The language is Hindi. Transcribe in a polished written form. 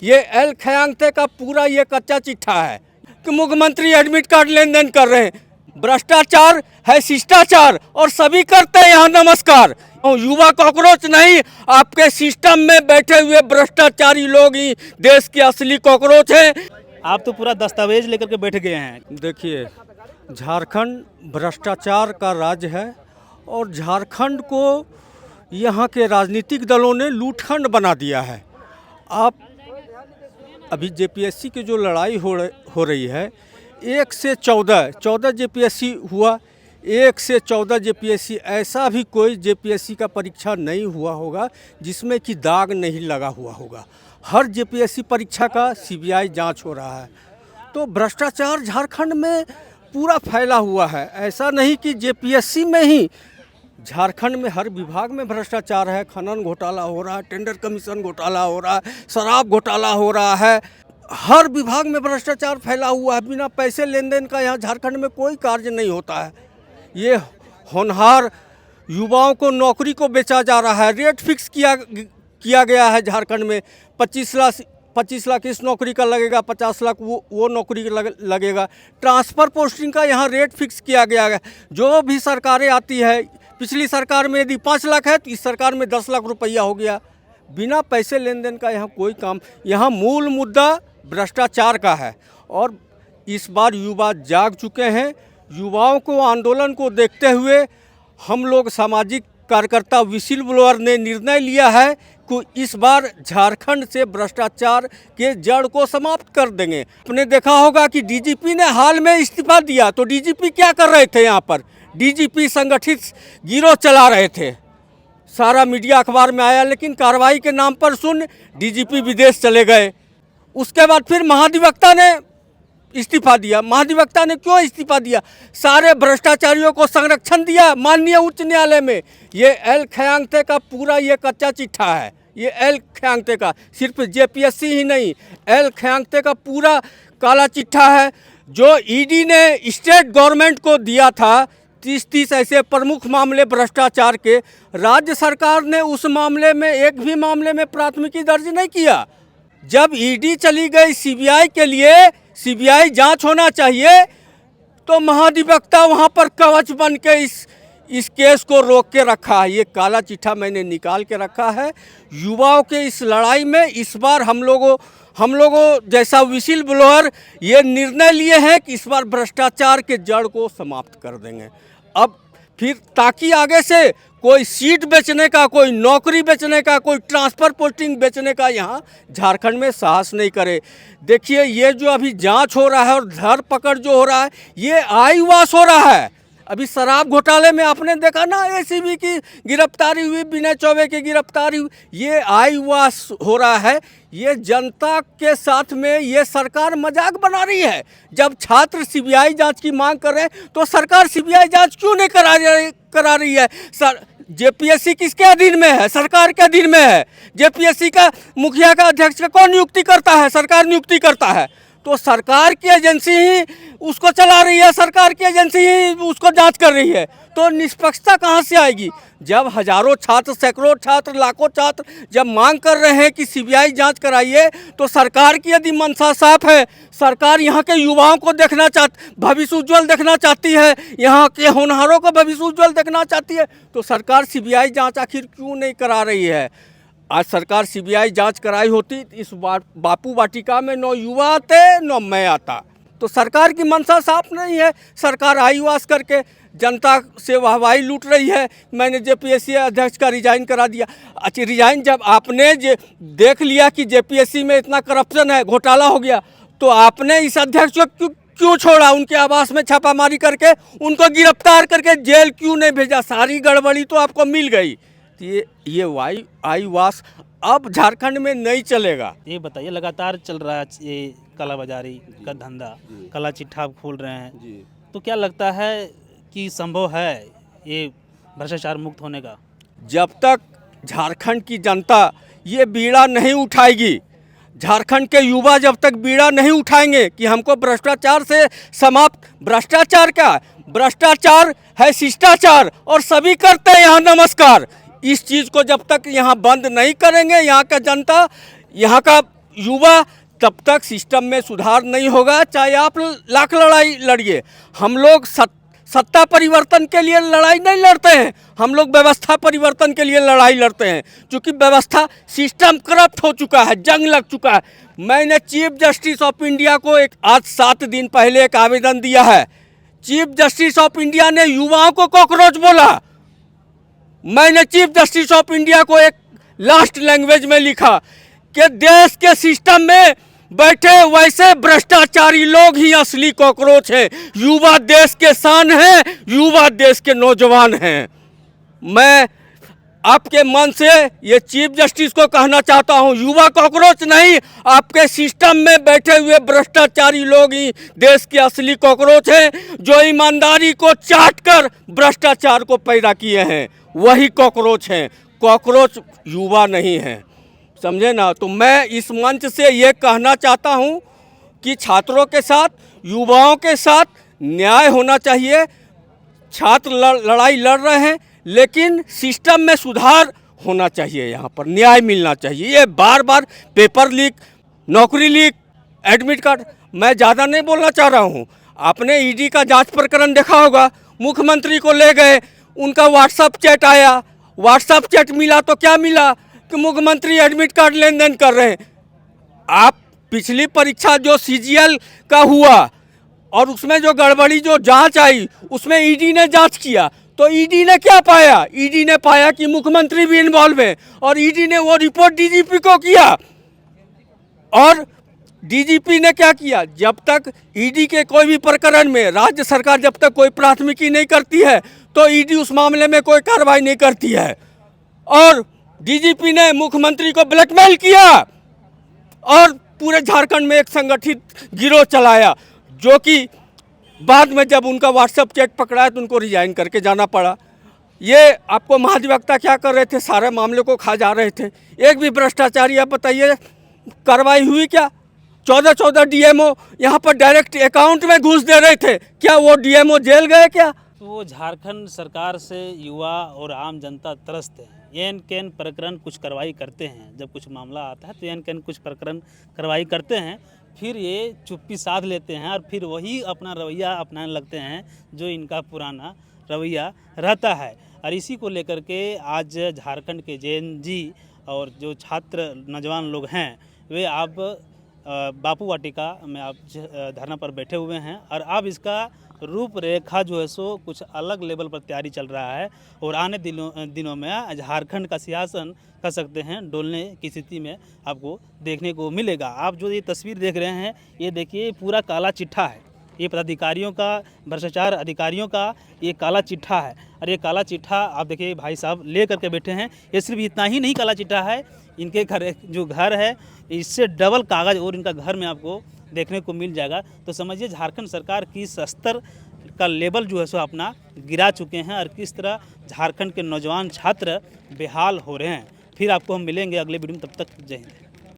ये एल खयांगते का पूरा ये कच्चा चिट्ठा है कि मुख्यमंत्री एडमिट कार्ड लेन देन कर रहे हैं। भ्रष्टाचार है शिष्टाचार और सभी करते हैं यहाँ नमस्कार। युवा कॉकरोच नहीं, आपके सिस्टम में बैठे हुए भ्रष्टाचारी लोग ही देश के असली कॉकरोच हैं। आप तो पूरा दस्तावेज लेकर के बैठ गए हैं। देखिए, झारखंड भ्रष्टाचार का राज्य है और झारखंड को यहाँ के राजनीतिक दलों ने लूटखंड बना दिया है। आप अभी जेपीएससी की जो लड़ाई हो रही है, 1 से 14 जेपीएससी हुआ, 1 से 14 जेपीएससी, ऐसा भी कोई जेपीएससी का परीक्षा नहीं हुआ होगा जिसमें कि दाग नहीं लगा हुआ होगा। हर जेपीएससी परीक्षा का सीबीआई जांच हो रहा है। तो भ्रष्टाचार झारखंड में पूरा फैला हुआ है। ऐसा नहीं कि जेपीएससी में ही, झारखंड में हर विभाग में भ्रष्टाचार है। खनन घोटाला हो रहा है, टेंडर कमीशन घोटाला हो रहा है, शराब घोटाला हो रहा है। हर विभाग में भ्रष्टाचार फैला हुआ है। बिना पैसे लेन देन का यहाँ झारखंड में कोई कार्य नहीं होता है। ये होनहार युवाओं को नौकरी को बेचा जा रहा है। रेट फिक्स किया गया है झारखंड में। 25 लाख इस नौकरी का लगेगा, 50 लाख वो नौकरी का लगेगा। ट्रांसफ़र पोस्टिंग का यहाँ रेट फिक्स किया गया है। जो भी सरकारें आती है, पिछली सरकार में यदि 5 लाख है तो इस सरकार में 10 लाख रुपया हो गया। बिना पैसे लेन देन का यहाँ कोई काम। यहाँ मूल मुद्दा भ्रष्टाचार का है और इस बार युवा जाग चुके हैं। युवाओं को, आंदोलन को देखते हुए हम लोग सामाजिक कार्यकर्ता व्हिसिल ब्लोअर ने निर्णय लिया है कि इस बार झारखंड से भ्रष्टाचार के जड़ को समाप्त कर देंगे। आपने देखा होगा कि डीजीपी ने हाल में इस्तीफा दिया, तो डीजीपी क्या कर रहे थे यहाँ पर? डीजीपी संगठित गिरोह चला रहे थे। सारा मीडिया अखबार में आया, लेकिन कार्रवाई के नाम पर सुन डीजीपी विदेश चले गए। उसके बाद फिर महाधिवक्ता ने इस्तीफा दिया। महाधिवक्ता ने क्यों इस्तीफा दिया? सारे भ्रष्टाचारियों को संरक्षण दिया माननीय उच्च न्यायालय में। ये एल खयांगते का पूरा ये कच्चा चिट्ठा है। ये एल खयांगते का, सिर्फ जेपीएससी ही नहीं, एल खयांगते का पूरा काला चिट्ठा है जो ईडी ने स्टेट गवर्नमेंट को दिया था। 30 ऐसे प्रमुख मामले भ्रष्टाचार के, राज्य सरकार ने उस मामले में एक भी मामले में प्राथमिकी दर्ज नहीं किया। जब ईडी चली गई सीबीआई के लिए, सीबीआई जांच होना चाहिए, तो महाधिवक्ता वहां पर कवच बन के इस केस को रोक के रखा है। ये काला चिट्ठा मैंने निकाल के रखा है। युवाओं के इस लड़ाई में इस बार हम लोगों जैसा व्हिसिल ब्लोअर ये निर्णय लिए हैं कि इस बार भ्रष्टाचार के जड़ को समाप्त कर देंगे। अब फिर ताकि आगे से कोई सीट बेचने का, कोई नौकरी बेचने का, कोई ट्रांसफ़र पोस्टिंग बेचने का यहाँ झारखंड में साहस नहीं करे। देखिए, ये जो अभी जांच हो रहा है और धरपकड़ जो हो रहा है, ये आईवास हो रहा है। अभी शराब घोटाले में आपने देखा ना, एसीबी की गिरफ्तारी हुई, विनय चौबे की गिरफ्तारी हुई। ये आईवास हो रहा है। ये जनता के साथ में ये सरकार मजाक बना रही है। जब छात्र सीबीआई जांच की मांग कर रहे हैं तो सरकार सीबीआई जांच क्यों नहीं करा रही है? जेपीएससी किसके अधीन में है? सरकार के अधीन में है। जेपीएससी का मुखिया का, अध्यक्ष का कौन नियुक्ति करता है? सरकार नियुक्ति करता है। तो सरकार की एजेंसी ही उसको चला रही है, सरकार की एजेंसी ही उसको जांच कर रही है। तो निष्पक्षता कहां से आएगी? जब हजारों छात्र, सैकड़ों छात्र, लाखों छात्र जब मांग कर रहे हैं कि सीबीआई जांच कराइए, तो सरकार की यदि मंशा साफ है, सरकार यहाँ के युवाओं को भविष्य उज्ज्वल देखना चाहती है, यहाँ के होनहारों को भविष्य उज्ज्वल देखना चाहती है, तो सरकार सीबीआई जांच आखिर क्यों नहीं करा रही है? आज सरकार सीबीआई जांच कराई होती, इस बापू वाटिका में न युवा आते न मैं आता। तो सरकार की मंशा साफ नहीं है। सरकार आईवास करके जनता से वाहवाही लूट रही है। मैंने जेपीएससी अध्यक्ष का रिजाइन करा दिया। अच्छा, रिजाइन जब आपने देख लिया कि जेपीएससी में इतना करप्शन है, घोटाला हो गया, तो आपने इस अध्यक्ष को क्यों छोड़ा? उनके आवास में छापामारी करके उनको गिरफ्तार करके जेल क्यों नहीं भेजा? सारी गड़बड़ी तो आपको मिल गई। ये आईवास अब झारखंड में नहीं चलेगा। ये बताइए, लगातार चल रहा है ये कालाबाजारी का धंधा, काला चिट्ठा खोल रहे हैं जी, तो क्या लगता है कि संभव है ये भ्रष्टाचार मुक्त होने का? जब तक झारखंड की जनता ये बीड़ा नहीं उठाएगी, झारखंड के युवा जब तक बीड़ा नहीं उठाएंगे कि हमको भ्रष्टाचार से समाप्त, भ्रष्टाचार क्या? भ्रष्टाचार है शिष्टाचार और सभी करते हैं यहाँ नमस्कार। इस चीज़ को जब तक यहाँ बंद नहीं करेंगे, यहाँ का जनता, यहाँ का युवा तब तक सिस्टम में सुधार नहीं होगा, चाहे आप लाख लड़ाई लड़िए। हम लोग सत्ता परिवर्तन के लिए लड़ाई नहीं लड़ते हैं, हम लोग व्यवस्था परिवर्तन के लिए लड़ाई लड़ते हैं, क्योंकि व्यवस्था सिस्टम करप्ट हो चुका है, जंग लग चुका है। मैंने चीफ जस्टिस ऑफ इंडिया को आज 7 दिन पहले एक आवेदन दिया है। चीफ जस्टिस ऑफ इंडिया ने युवाओं को कॉकरोच बोला। मैंने चीफ जस्टिस ऑफ इंडिया को एक लास्ट लैंग्वेज में लिखा कि देश के सिस्टम में बैठे वैसे भ्रष्टाचारी लोग ही असली कॉकरोच हैं। युवा देश के शान हैं, युवा देश के नौजवान हैं। मैं आपके मन से ये चीफ जस्टिस को कहना चाहता हूँ, युवा कॉकरोच नहीं, आपके सिस्टम में बैठे हुए भ्रष्टाचारी लोग ही देश के असली कॉकरोच हैं, जो ईमानदारी को चाट कर भ्रष्टाचार को पैदा किए हैं, वही कॉकरोच हैं। कॉकरोच युवा नहीं हैं, समझे ना। तो मैं इस मंच से ये कहना चाहता हूँ कि छात्रों के साथ, युवाओं के साथ न्याय होना चाहिए। छात्र लड़ाई लड़ रहे हैं, लेकिन सिस्टम में सुधार होना चाहिए, यहाँ पर न्याय मिलना चाहिए। ये बार बार पेपर लीक, नौकरी लीक, एडमिट कार्ड, मैं ज़्यादा नहीं बोलना चाह रहा हूँ। आपने ईडी का जांच प्रकरण देखा होगा, मुख्यमंत्री को ले गए, उनका व्हाट्सएप चैट आया, व्हाट्सएप चैट मिला तो क्या मिला कि मुख्यमंत्री एडमिट कार्ड लेन देन कर रहे हैं। आप पिछली परीक्षा जो सीजीएल का हुआ और उसमें जो गड़बड़ी, जो जांच आई, उसमें ईडी ने जांच किया, तो ईडी ने क्या पाया? ईडी ने पाया कि मुख्यमंत्री भी इन्वॉल्व है, और ईडी ने वो रिपोर्ट डीजीपी को किया। और डीजीपी ने क्या किया? जब तक ईडी के कोई भी प्रकरण में राज्य सरकार जब तक कोई प्राथमिकी नहीं करती है, तो ईडी उस मामले में कोई कार्रवाई नहीं करती है। और डीजीपी ने मुख्यमंत्री को ब्लैकमेल किया और पूरे झारखंड में एक संगठित गिरोह चलाया, जो कि बाद में जब उनका व्हाट्सएप चैट पकड़ा तो उनको रिजाइन करके जाना पड़ा। ये आपको महाधिवक्ता क्या कर रहे थे? सारे मामले को खा जा रहे थे। एक भी भ्रष्टाचारी, आप बताइए, कार्रवाई हुई क्या? 14 डीएमओ यहाँ पर डायरेक्ट अकाउंट में घूस दे रहे थे, क्या वो डीएमओ जेल गए क्या? तो झारखंड सरकार से युवा और आम जनता त्रस्त है। एन कैन प्रकरण कुछ कार्रवाई करते हैं, जब कुछ मामला आता है तो एन कैन कुछ प्रकरण कार्रवाई करते हैं, फिर ये चुप्पी साध लेते हैं और फिर वही अपना रवैया अपनाने लगते हैं जो इनका पुराना रवैया रहता है। और इसी को लेकर के आज झारखंड के जेएनजी और जो छात्र नौजवान लोग हैं, वे अब बापू वाटिका में आप धरना पर बैठे हुए हैं। और अब इसका रूपरेखा जो है सो कुछ अलग लेवल पर तैयारी चल रहा है, और आने दिनों में झारखंड का सिंहासन कह सकते हैं डोलने की स्थिति में आपको देखने को मिलेगा। आप जो ये तस्वीर देख रहे हैं, ये देखिए पूरा काला चिट्ठा है, ये पदाधिकारियों का, भ्रष्टाचार अधिकारियों का ये काला चिट्ठा है। और ये काला चिट्ठा आप देखिए भाई साहब ले करके बैठे हैं। ये सिर्फ इतना ही नहीं काला चिट्ठा है, इनके घर जो घर है इससे डबल कागज़ और इनका घर में आपको देखने को मिल जाएगा। तो समझिए झारखंड सरकार किस स्तर का लेवल जो है सो अपना गिरा चुके हैं और किस तरह झारखंड के नौजवान छात्र बेहाल हो रहे हैं। फिर आपको हम मिलेंगे अगले वीडियो में, तब तक जय हिंद।